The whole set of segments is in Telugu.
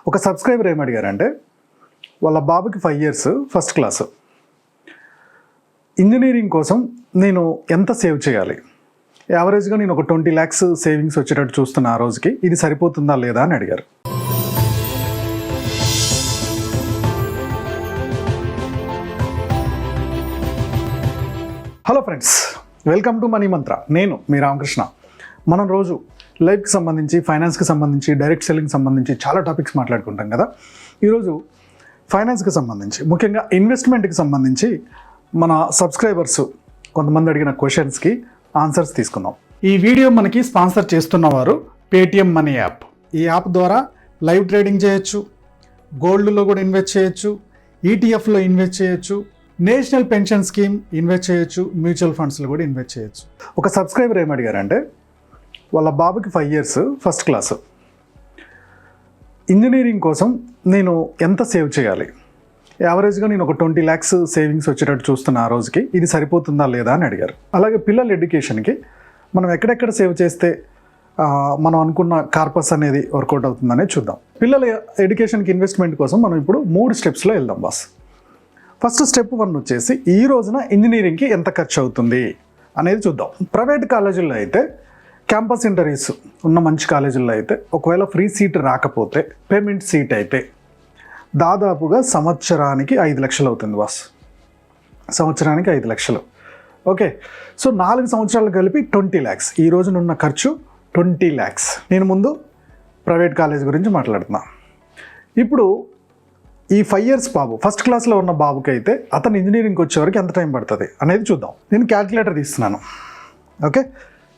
ఒక సబ్స్క్రైబర్ ఏమడిగారంటే వాళ్ళ బాబుకి 5 years ఫస్ట్ క్లాసు, ఇంజనీరింగ్ కోసం నేను ఎంత సేవ్ చేయాలి, యావరేజ్గా నేను ఒక 20 lakhs సేవింగ్స్ వచ్చేటట్టు చూస్తున్నా ఆ రోజుకి, ఇది సరిపోతుందా లేదా అని అడిగారు. Hello friends, welcome to money మంత్ర. నేను మీ రామకృష్ణ. మనం రోజు లైఫ్కి సంబంధించి, ఫైనాన్స్కి సంబంధించి, డైరెక్ట్ సెల్లింగ్ సంబంధించి చాలా టాపిక్స్ మాట్లాడుకుంటాం కదా. ఈరోజు ఫైనాన్స్కి సంబంధించి, ముఖ్యంగా ఇన్వెస్ట్మెంట్కి సంబంధించి మన సబ్స్క్రైబర్స్ కొంతమంది అడిగిన క్వశ్చన్స్కి ఆన్సర్స్ తీసుకుందాం. ఈ వీడియో మనకి స్పాన్సర్ చేస్తున్నవారు పేటిఎం మనీ యాప్. ఈ యాప్ ద్వారా లైవ్ ట్రేడింగ్ చేయొచ్చు, గోల్డ్లో కూడా ఇన్వెస్ట్ చేయొచ్చు, ఈటీఎఫ్లో ఇన్వెస్ట్ చేయొచ్చు, నేషనల్ పెన్షన్ స్కీమ్ ఇన్వెస్ట్ చేయొచ్చు, మ్యూచువల్ ఫండ్స్లో కూడా ఇన్వెస్ట్ చేయొచ్చు. ఒక సబ్స్క్రైబర్ ఏమడిగారంటే వాళ్ళ బాబుకి 5 years ఫస్ట్ క్లాసు, ఇంజనీరింగ్ కోసం నేను ఎంత సేవ్ చేయాలి, యావరేజ్గా నేను ఒక 20 lakhs సేవింగ్స్ వచ్చేటట్టు చూస్తున్నా ఆ రోజుకి, ఇది సరిపోతుందా లేదా అని అడిగారు. అలాగే పిల్లల ఎడ్యుకేషన్కి మనం ఎక్కడెక్కడ సేవ్ చేస్తే మనం అనుకున్న కార్పస్ అనేది వర్కౌట్ అవుతుందనేది చూద్దాం. పిల్లల ఎడ్యుకేషన్కి ఇన్వెస్ట్మెంట్ కోసం మనం ఇప్పుడు 3 steps వెళ్దాం బాస్. ఫస్ట్ స్టెప్ 1 వచ్చేసి ఈ రోజున ఇంజనీరింగ్కి ఎంత ఖర్చు అవుతుంది అనేది చూద్దాం. ప్రైవేట్ కాలేజీల్లో అయితే, క్యాంపస్ ఇంటర్వ్యూస్ ఉన్న మంచి కాలేజీల్లో అయితే, ఒకవేళ ఫ్రీ సీట్ రాకపోతే, పేమెంట్ సీట్ అయితే దాదాపుగా సంవత్సరానికి 5 లక్షలు అవుతుంది బాస్. సంవత్సరానికి 5 లక్షలు. ఓకే, సో 4 సంవత్సరాలు కలిపి 20 lakhs. ఈ రోజునున్న ఖర్చు 20 lakhs. నేను ముందు ప్రైవేట్ కాలేజ్ గురించి మాట్లాడుతున్నా. ఇప్పుడు ఈ 5 years బాబు, ఫస్ట్ క్లాస్లో ఉన్న బాబుకి అయితే అతను ఇంజనీరింగ్కి వచ్చేవరకు ఎంత టైం పడుతుంది అనేది చూద్దాం. నేను క్యాల్కులేటర్ తీస్తున్నాను. ఓకే,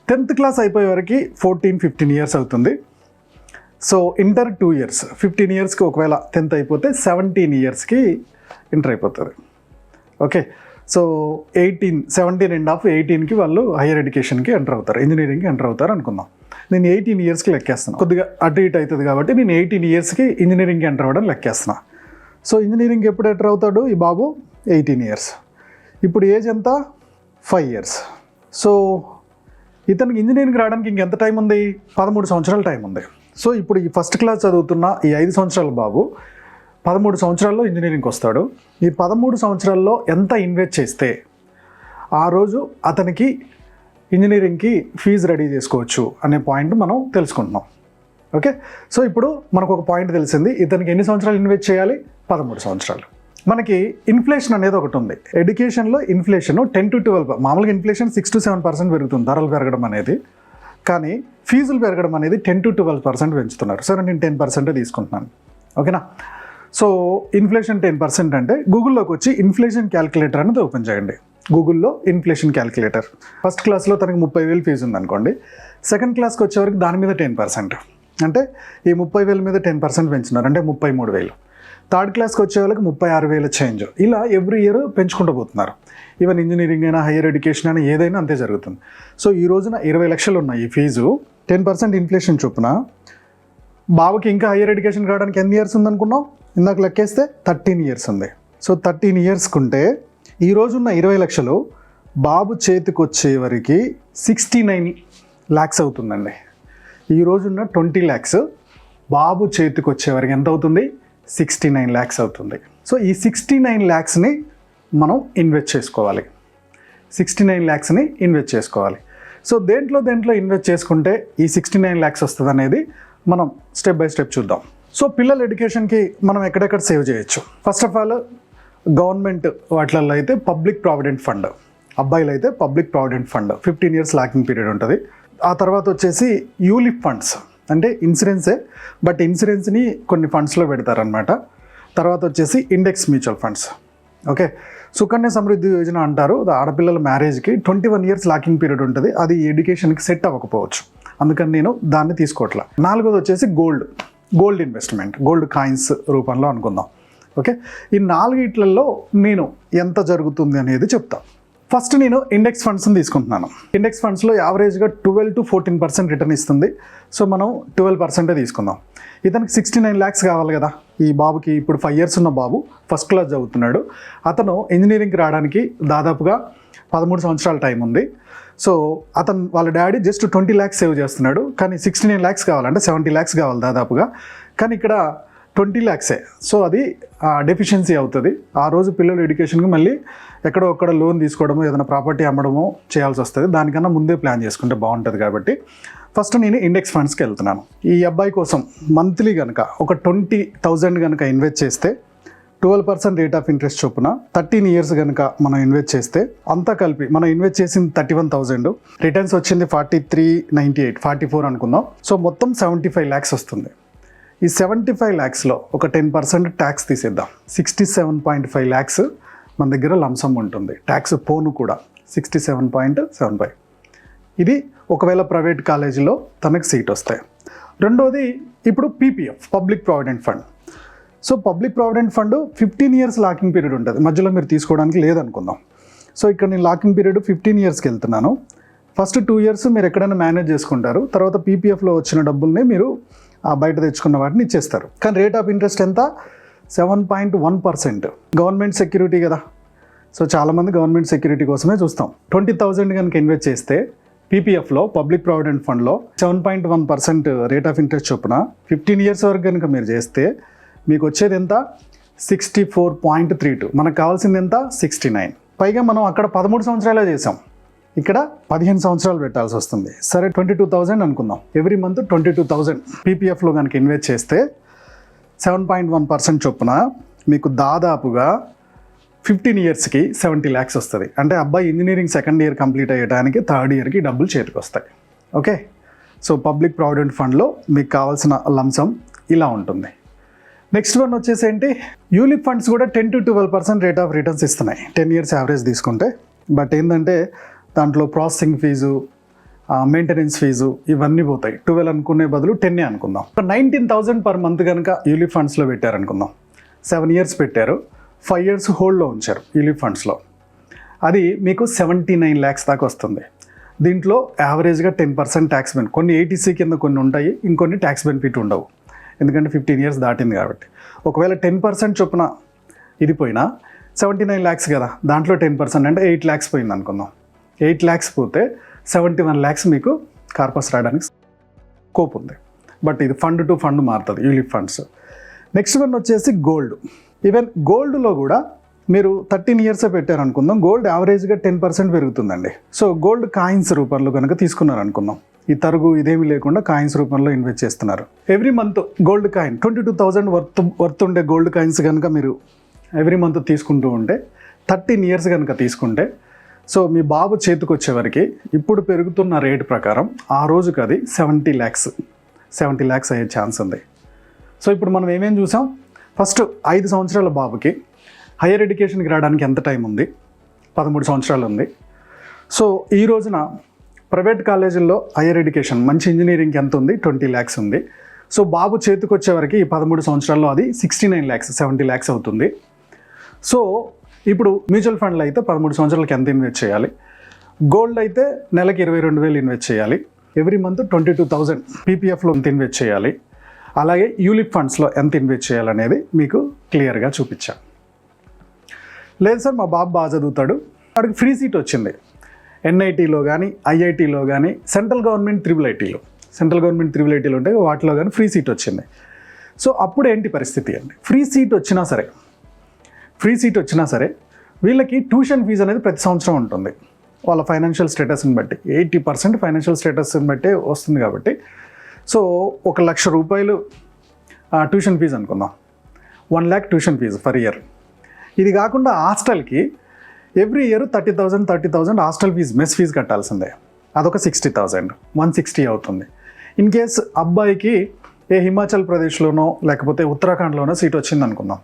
10th క్లాస్ అయిపోయే వరకు 14-15 years అవుతుంది. సో ఇంటర్ 2 years, 15 yearsకి ఒకవేళ 10th అయిపోతే 17 yearsకి ఇంటర్ అయిపోతుంది. ఓకే, సో 17 and half 18కి వాళ్ళు హైయర్ ఎడ్యుకేషన్కి ఎంటర్ అవుతారు, ఇంజనీరింగ్కి ఎంటర్ అవుతారు అనుకుందాం. నేను 18 yearsకి లెక్కేస్తాను, కొద్దిగా అటు ఇటు అవుతుంది కాబట్టి నేను 18 yearsకి ఇంజనీరింగ్కి ఎంటర్ అవ్వడం లెక్కేస్తున్నా. సో ఇంజనీరింగ్ ఎప్పుడు ఎంటర్ అవుతాడు ఈ బాబు? 18 years. ఇప్పుడు ఏజ్ ఎంత? 5 years. సో ఇతనికి ఇంజనీరింగ్ రావడానికి ఇంకెంత టైం ఉంది? 13 సంవత్సరాల టైం ఉంది. సో ఇప్పుడు ఈ ఫస్ట్ క్లాస్ చదువుతున్న ఈ 5 సంవత్సరాల బాబు 13 సంవత్సరాల్లో ఇంజనీరింగ్కి వస్తాడు. ఈ 13 సంవత్సరాల్లో ఎంత ఇన్వెస్ట్ చేస్తే ఆ రోజు అతనికి ఇంజనీరింగ్కి ఫీజు రెడీ చేసుకోవచ్చు అనే పాయింట్ మనం తెలుసుకుంటున్నాం. ఓకే, సో ఇప్పుడు మనకు ఒక పాయింట్ తెలిసింది, ఇతనికి ఎన్ని సంవత్సరాలు ఇన్వెస్ట్ చేయాలి? 13 సంవత్సరాలు. మనకి ఇన్ఫ్లేషన్ అనేది ఒకటి ఉంది. ఎడ్యుకేషన్లో ఇన్ఫ్లేషన్ 10-12, మామూలుగా ఇన్ఫ్లేషన్ 6-7% పెరుగుతుంది, ధరలు పెరగడం అనేది. కానీ ఫీజులు పెరగడం అనేది 10-12% పెంచుతున్నారు. సరే, నేను 10% తీసుకుంటున్నాను. ఓకేనా? సో ఇన్ఫ్లేషన్ 10% అంటే గూగుల్లోకి వచ్చి ఇన్ఫ్లేషన్ క్యాల్కులేటర్ అనేది ఓపెన్ చేయండి. గూగుల్లో ఇన్ఫ్లేషన్ క్యాల్కులేటర్. ఫస్ట్ క్లాస్లో తనకి 30,000 ఫీజు ఉందనుకోండి, సెకండ్ క్లాస్కి వచ్చేవరకు దాని మీద 10%, అంటే ఈ 30,000 మీద 10% పెంచున్నారు, అంటే 33,000. థర్డ్ క్లాస్కి వచ్చే వాళ్ళకి 36,000 చేంజ్. ఇలా ఎవ్రీ ఇయర్ పెంచుకుంటూ పోతున్నారు. ఈవెన్ ఇంజనీరింగ్ అయినా, హైయర్ ఎడ్యుకేషన్ అయినా, ఏదైనా అంతే జరుగుతుంది. సో ఈ రోజున 20 లక్షలు ఉన్నాయి ఈ ఫీజు. 10% ఇన్ఫ్లేషన్ చొప్పున బాబుకి ఇంకా హైయర్ ఎడ్యుకేషన్ రావడానికి ఎన్ని ఇయర్స్ ఉందనుకున్నాం? ఇందాక లెక్కేస్తే 13 years ఉంది. సో 13 yearsకి ఉంటే ఈ రోజున్న 20 లక్షలు బాబు చేతికి వచ్చేవరకు 69 lakhs అవుతుందండి. ఈ రోజున్న 20 lakhs బాబు చేతికి వచ్చేవరకు ఎంత అవుతుంది? 69 lakhs అవుతుంది. సో ఈ 69 lakhsని మనం ఇన్వెస్ట్ చేసుకోవాలి. 69 lakhsని ఇన్వెస్ట్ చేసుకోవాలి. సో దేంట్లో ఇన్వెస్ట్ చేసుకుంటే ఈ 69 lakhs వస్తుంది అనేది మనం స్టెప్ బై స్టెప్ చూద్దాం. సో పిల్లల ఎడ్యుకేషన్కి మనం ఎక్కడెక్కడ సేవ్ చేయొచ్చు? ఫస్ట్ ఆఫ్ ఆల్ గవర్నమెంట్ వాటిలలో అయితే పబ్లిక్ ప్రావిడెంట్ ఫండ్, అబ్బాయిలు అయితే public provident fund 15 years locking period ఉంటుంది. ఆ తర్వాత వచ్చేసి యూలిప్ ఫండ్స్, అంటే ఇన్సూరెన్సే, బట్ ఇన్సూరెన్స్ని కొన్ని ఫండ్స్లో పెడతారనమాట. తర్వాత వచ్చేసి index mutual funds. Okay, Sukanya Samriddhi Yojana అంటారు. ఆడపిల్లల మ్యారేజ్కి 21 years లాకింగ్ పీరియడ్ ఉంటుంది. అది ఎడ్యుకేషన్కి సెట్ అవ్వకపోవచ్చు, అందుకని నేను దాన్ని తీసుకోవట్లా. 4వది వచ్చేసి గోల్డ్ ఇన్వెస్ట్మెంట్, గోల్డ్ కాయిన్స్ రూపంలో అనుకుందాం. ఓకే, ఈ 4 నేను ఎంత జరుగుతుంది అనేది చెప్తాను. ఫస్ట్ నేను ఇండెక్స్ ఫండ్స్ని తీసుకుంటున్నాను. ఇండెక్స్ ఫండ్స్లో యావరేజ్గా 12-14% రిటర్న్ ఇస్తుంది. సో మనం 12% తీసుకుందాం. ఇతనికి 69 lakhs కావాలి కదా ఈ బాబుకి. ఇప్పుడు 5 years ఉన్న బాబు ఫస్ట్ క్లాస్ చదువుతున్నాడు. అతను ఇంజనీరింగ్కి రావడానికి దాదాపుగా 13 సంవత్సరాల టైం ఉంది. సో అతను వాళ్ళ డాడీ జస్ట్ 20 lakhs సేవ్ చేస్తున్నాడు, కానీ 69 lakhs కావాలంటే 70 lakhs కావాలి దాదాపుగా. కానీ ఇక్కడ 20 lakhs. సో అది డెఫిషియన్సీ అవుతుంది. ఆ రోజు పిల్లల ఎడ్యుకేషన్కి మళ్ళీ ఎక్కడో ఒక్కడ లోన్ తీసుకోవడమో ఏదైనా ప్రాపర్టీ అమ్మడమో చేయాల్సి వస్తుంది. దానికన్నా ముందే ప్లాన్ చేసుకుంటే బాగుంటుంది. కాబట్టి ఫస్ట్ నేను ఇండెక్స్ ఫండ్స్కి వెళ్తున్నాను. ఈ అబ్బాయి కోసం మంత్లీ కనుక ఒక 20,000 కనుక ఇన్వెస్ట్ చేస్తే 12% రేట్ ఆఫ్ ఇంట్రెస్ట్ చొప్పున 13 years కనుక మనం ఇన్వెస్ట్ చేస్తే అంతా కలిపి మనం ఇన్వెస్ట్ చేసింది 31,000, రిటర్న్స్ వచ్చింది 4398, 44 అనుకుందాం. సో మొత్తం 75 lakhs వస్తుంది. ఈ 75 lakhsలో ఒక 10% ట్యాక్స్ తీసేద్దాం. 67.5 lakhs మన దగ్గర లంసమ్ ఉంటుంది. ట్యాక్స్ పోను కూడా 67.75. ఇది ఒకవేళ ప్రైవేట్ కాలేజీలో తనకు సీట్ వస్తాయి. రెండోది ఇప్పుడు PPF, public provident fund. So public provident fund 15 years locking period ఉంటుంది. మధ్యలో మీరు తీసుకోవడానికి లేదనుకుందాం. సో ఇక్కడ నేను లాకింగ్ పీరియడ్ 15 yearsకి వెళ్తున్నాను. ఫస్ట్ 2 years మీరు ఎక్కడైనా మేనేజ్ చేసుకుంటారు. తర్వాత పీపీఎఫ్లో వచ్చిన డబ్బుల్ని మీరు బయట తెచ్చుకున్న వాటిని ఇచ్చేస్తారు. కానీ రేట్ ఆఫ్ ఇంట్రెస్ట్ ఎంత? 7.1%. గవర్నమెంట్ సెక్యూరిటీ కదా. సో చాలామంది గవర్నమెంట్ సెక్యూరిటీ కోసమే చూస్తాం. 20,000 కనుక ఇన్వెస్ట్ చేస్తే పీపీఎఫ్లో, పబ్లిక్ ప్రావిడెంట్ ఫండ్లో 7.1% రేట్ ఆఫ్ ఇంట్రెస్ట్ చొప్పున 15 years వరకు కనుక మీరు చేస్తే మీకు వచ్చేది ఎంత? 64.32. మనకు కావాల్సింది ఎంత? 69. పైగా మనం అక్కడ 13 సంవత్సరాలే చేసాం, ఇక్కడ 15 సంవత్సరాలు పెట్టాల్సి వస్తుంది. సరే 22,000 అనుకుందాం. ఎవ్రీ మంత్ 22,000 పీపీఎఫ్లో కనుక ఇన్వెస్ట్ చేస్తే 7.1% చొప్పున మీకు దాదాపుగా 15 yearsకి 70 lakhs వస్తుంది. అంటే అబ్బాయి ఇంజనీరింగ్ 2nd year కంప్లీట్ అయ్యడానికి 3rd yearకి డబ్బులు చేతికి వస్తాయి. ఓకే. సో పబ్లిక్ ప్రావిడెంట్ ఫండ్లో మీకు కావాల్సిన లంసమ్ ఇలా ఉంటుంది. నెక్స్ట్ వన్ వచ్చేసి ఏంటి? యూలిప్ ఫండ్స్ కూడా 10 to 12% రేట్ ఆఫ్ రిటర్న్స్ ఇస్తున్నాయి 10 years యావరేజ్ తీసుకుంటే. బట్ ఏంటంటే దాంట్లో ప్రాసెసింగ్ ఫీజు, మెయింటెనెన్స్ ఫీజు ఇవన్నీ పోతాయి. 12 అనుకునే బదులు 10 అనుకుందాం. 19,000 per month కనుక యూలిప్ ఫండ్స్లో పెట్టారనుకుందాం. 7 years పెట్టారు, 5 years హోల్డ్లో ఉంచారు యూలిప్ ఫండ్స్లో. అది మీకు 79 lakhs దాకా వస్తుంది. దీంట్లో యావరేజ్గా 10% ట్యాక్స్ బెనిఫిట్. కొన్ని 80C కింద కొన్ని ఉంటాయి, ఇంకొన్ని ట్యాక్స్ బెనిఫిట్ ఉండవు. ఎందుకంటే 15 years దాటింది కాబట్టి. ఒకవేళ 10% చొప్పున ఇది పోయినా 79 lakhs కదా, దాంట్లో 10% అంటే 8 lakhs పోయింది అనుకుందాం. 8 lakhs పోతే 71 lakhs మీకు కార్పస్ రావడానికి స్కోప్ ఉంది. బట్ ఇది ఫండ్ టు ఫండ్ మారుతుంది యూలిప్ ఫండ్స్. నెక్స్ట్ వన్ వచ్చేసి గోల్డ్. ఈవెన్ గోల్డ్లో కూడా మీరు 13 years పెట్టారనుకుందాం, గోల్డ్ యావరేజ్గా 10% పెరుగుతుందండి. సో గోల్డ్ కాయిన్స్ రూపంలో కనుక తీసుకున్నారు అనుకుందాం. ఈ తరుగు ఇదేమీ లేకుండా కాయిన్స్ రూపంలో ఇన్వెస్ట్ చేస్తున్నారు. Every month gold coin 22,000 worth ఉండే గోల్డ్ కాయిన్స్ కనుక మీరు ఎవ్రీ మంత్ తీసుకుంటూ ఉంటే 13 years కనుక తీసుకుంటే, సో మీ బాబు చేతికి వచ్చేవరకు ఇప్పుడు పెరుగుతున్న రేటు ప్రకారం ఆ రోజుకి అది 70 lakhs అయ్యే ఛాన్స్ ఉంది. సో ఇప్పుడు మనం ఏమేం చూసాం? ఫస్ట్ 5 సంవత్సరాల బాబుకి హయ్యర్ ఎడ్యుకేషన్కి రావడానికి ఎంత టైం ఉంది? 13 సంవత్సరాలు ఉంది. సో ఈ రోజున ప్రైవేట్ కాలేజీల్లో హయ్యర్ ఎడ్యుకేషన్ మంచి ఇంజనీరింగ్కి ఎంత ఉంది? 20 lakhs ఉంది. సో బాబు చేతికి వచ్చేవరకు ఈ 13 సంవత్సరాల్లో అది 69 lakhs, 70 lakhs అవుతుంది. సో ఇప్పుడు మ్యూచువల్ ఫండ్లో అయితే 13 సంవత్సరాలకి ఎంత ఇన్వెస్ట్ చేయాలి? గోల్డ్ అయితే నెలకి 22,000 ఇన్వెస్ట్ చేయాలి. ఎవ్రీ మంత్ 22,000 పీపీఎఫ్లో ఎంత ఇన్వెస్ట్ చేయాలి, అలాగే యూలిప్ ఫండ్స్లో ఎంత ఇన్వెస్ట్ చేయాలనేది మీకు క్లియర్గా చూపించాను. లేదు సార్ మా బాబు బాగా చదువుతాడు, వాడికి ఫ్రీ సీట్ వచ్చింది ఎన్ఐటీలో కానీ ఐఐటీలో కానీ సెంట్రల్ గవర్నమెంట్ త్రిబుల్ ఐటీలో ఉంటే వాటిలో కానీ ఫ్రీ సీట్ వచ్చింది. సో అప్పుడు ఏంటి పరిస్థితి అంటే, ఫ్రీ సీట్ వచ్చినా సరే వీళ్ళకి ట్యూషన్ ఫీజు అనేది ప్రతి సంవత్సరం ఉంటుంది. వాళ్ళ ఫైనాన్షియల్ స్టేటస్ని బట్టి 80% ఫైనాన్షియల్ స్టేటస్ని బట్టే వస్తుంది. కాబట్టి సో 1,00,000 రూపాయలు ట్యూషన్ ఫీజు అనుకుందాం, 1 lakh tuition fees for year. ఇది కాకుండా హాస్టల్కి every year 30,000 hostel fees, mess fees కట్టాల్సిందే. అదొక 60,000, 160 అవుతుంది. ఇన్ కేస్ అబ్బాయికి ఏ హిమాచల్ ప్రదేశ్లోనో లేకపోతే ఉత్తరాఖండ్లోనో సీట్ వచ్చింది అనుకుందాం,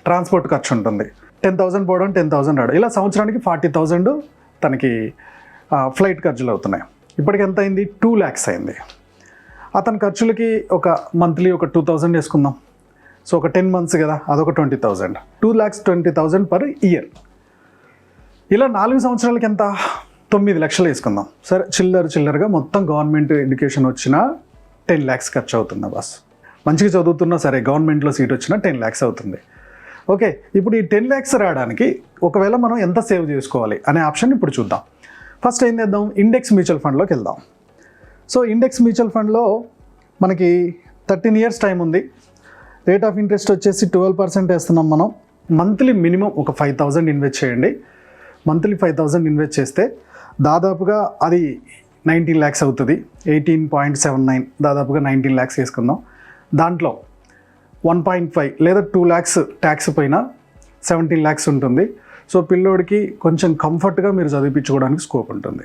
ట్రాన్స్పోర్ట్ ఖర్చు ఉంటుంది. 10,000 పోవడం, 10,000 రావడం, ఇలా సంవత్సరానికి 40,000 తనకి ఫ్లైట్ ఖర్చులు అవుతున్నాయి. ఇప్పటికి ఎంత అయింది? 2 lakhs అయింది. అతని ఖర్చులకి ఒక మంత్లీ ఒక 2,000 వేసుకుందాం. సో ఒక 10 months కదా, అదొక 20,000, 2,20,000 per year. ఇలా 4 సంవత్సరాలకి ఎంత? 9 లక్షలు వేసుకుందాం. సరే చిల్లరగా మొత్తం గవర్నమెంట్ ఎడ్యుకేషన్ వచ్చినా 10 lakhs ఖర్చు అవుతుంది బస్. మంచిగా చదువుతున్నా సరే గవర్నమెంట్లో సీట్ వచ్చినా 10 lakhs అవుతుంది. ఓకే, ఇప్పుడు ఈ 10 lakhs రావడానికి ఒకవేళ మనం ఎంత సేవ్ చేసుకోవాలి అనే ఆప్షన్ ఇప్పుడు చూద్దాం. ఫస్ట్ ఏం చేద్దాం? ఇండెక్స్ మ్యూచువల్ ఫండ్లోకి వెళ్దాం. సో ఇండెక్స్ మ్యూచువల్ ఫండ్లో మనకి 13 years టైం ఉంది. రేట్ ఆఫ్ ఇంట్రెస్ట్ వచ్చేసి 12% వేస్తున్నాం మనం. మంత్లీ మినిమం ఒక 5,000 ఇన్వెస్ట్ చేయండి. మంత్లీ 5,000 ఇన్వెస్ట్ చేస్తే దాదాపుగా అది 19 lakhs అవుతుంది. 18.79 దాదాపుగా 19 lakhs వేసుకుందాం. దాంట్లో 1.5 లేదా 2 lakhs ట్యాక్స్ పైన 17 lakhs ఉంటుంది. సో పిల్లోడికి కొంచెం కంఫర్ట్గా మీరు చదివించుకోవడానికి స్కోప్ ఉంటుంది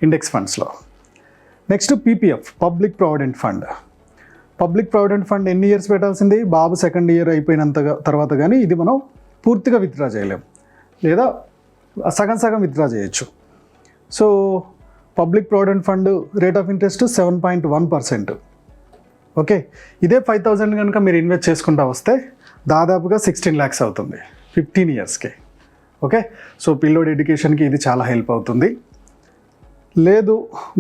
ఇండెక్స్ ఫండ్స్లో. Next PPF, public provident fund. Public provident fund ఎన్ని ఇయర్స్ పెట్టాల్సింది? బాబు 2nd year అయిపోయినంత తర్వాత కానీ ఇది మనం పూర్తిగా విత్డ్రా చేయలేం, లేదా సగం సగం విత్డ్రా చేయొచ్చు. So public provident fund rate of interest 7.1%. Okay, ఇదే 5,000 కనుక మీరు ఇన్వెస్ట్ చేసుకుంటా వస్తే దాదాపుగా 16 lakhs అవుతుంది 15 yearsకి. ఓకే, సో పిల్లోడి ఎడ్యుకేషన్కి ఇది చాలా హెల్ప్ అవుతుంది. లేదు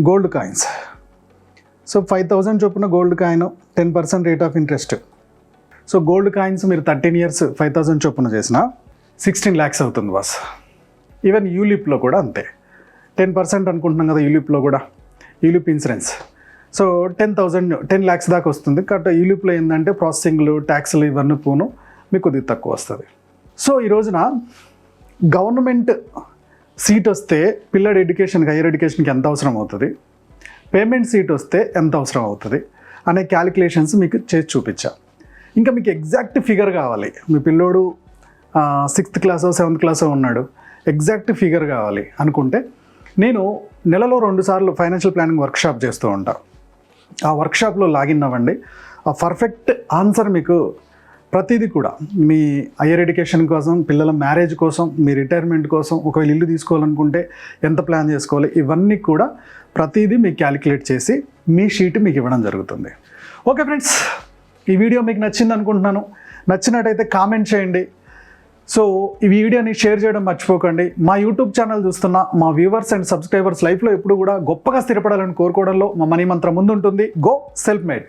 గోల్డ్ కాయిన్స్. సో 5,000 చొప్పున gold coin 10% rate of interest. So gold coins మీరు 13 years 5,000 చొప్పున చేసిన 16 lakhs అవుతుంది బాస్. ఈవెన్ యూలిప్లో కూడా అంతే, 10% అనుకుంటున్నాం కదా యూలిప్లో కూడా. యూలిప్ ఇన్సూరెన్స్ సో 10 lakhs దాకా వస్తుంది. కాబట్టి యూలిప్లో ఏంటంటే ప్రాసెసింగ్లు, ట్యాక్స్లు ఇవన్నీ పోను మీకు కొద్దిగా తక్కువ వస్తుంది. సో ఈ రోజున గవర్నమెంట్ సీట్ వస్తే పిల్లడి ఎడ్యుకేషన్కి, హైయర్ ఎడ్యుకేషన్కి ఎంత అవసరం అవుతుంది, పేమెంట్ సీట్ వస్తే ఎంత అవసరం అవుతుంది అనే క్యాలిక్యులేషన్స్ మీకు చేసి చూపించా. ఇంకా మీకు ఎగ్జాక్ట్ ఫిగర్ కావాలి, మీ పిల్లోడు 6th class 7th class ఉన్నాడు, ఎగ్జాక్ట్ ఫిగర్ కావాలి అనుకుంటే నేను నెలలో 2 సార్లు ఫైనాన్షియల్ ప్లానింగ్ వర్క్షాప్ చేస్తూ ఉంటా. ఆ వర్క్షాప్లో లాగిన్ అవ్వండి. ఆ పర్ఫెక్ట్ ఆన్సర్ మీకు ప్రతిదీ కూడా మీ హైయర్ ఎడ్యుకేషన్ కోసం, పిల్లల మ్యారేజ్ కోసం, మీ రిటైర్మెంట్ కోసం, ఒకవేళ ఇల్లు తీసుకోవాలనుకుంటే ఎంత ప్లాన్ చేసుకోవాలి, ఇవన్నీ కూడా ప్రతిదీ మీకు క్యాలిక్యులేట్ చేసి మీ షీట్ మీకు ఇవ్వడం జరుగుతుంది. ఓకే ఫ్రెండ్స్, ఈ వీడియో మీకు నచ్చింది అనుకుంటున్నాను. నచ్చినట్టయితే కామెంట్ చేయండి. సో ఈ వీడియోని షేర్ చేయడం మర్చిపోకండి. మా యూట్యూబ్ ఛానల్ చూస్తున్న మా వ్యూవర్స్ అండ్ సబ్స్క్రైబర్స్ లైఫ్లో ఎప్పుడు కూడా గొప్పగా స్థిరపడాలని కోరుకోవడంలో మా మనీ మంత్రం ముందుంటుంది. Go self made.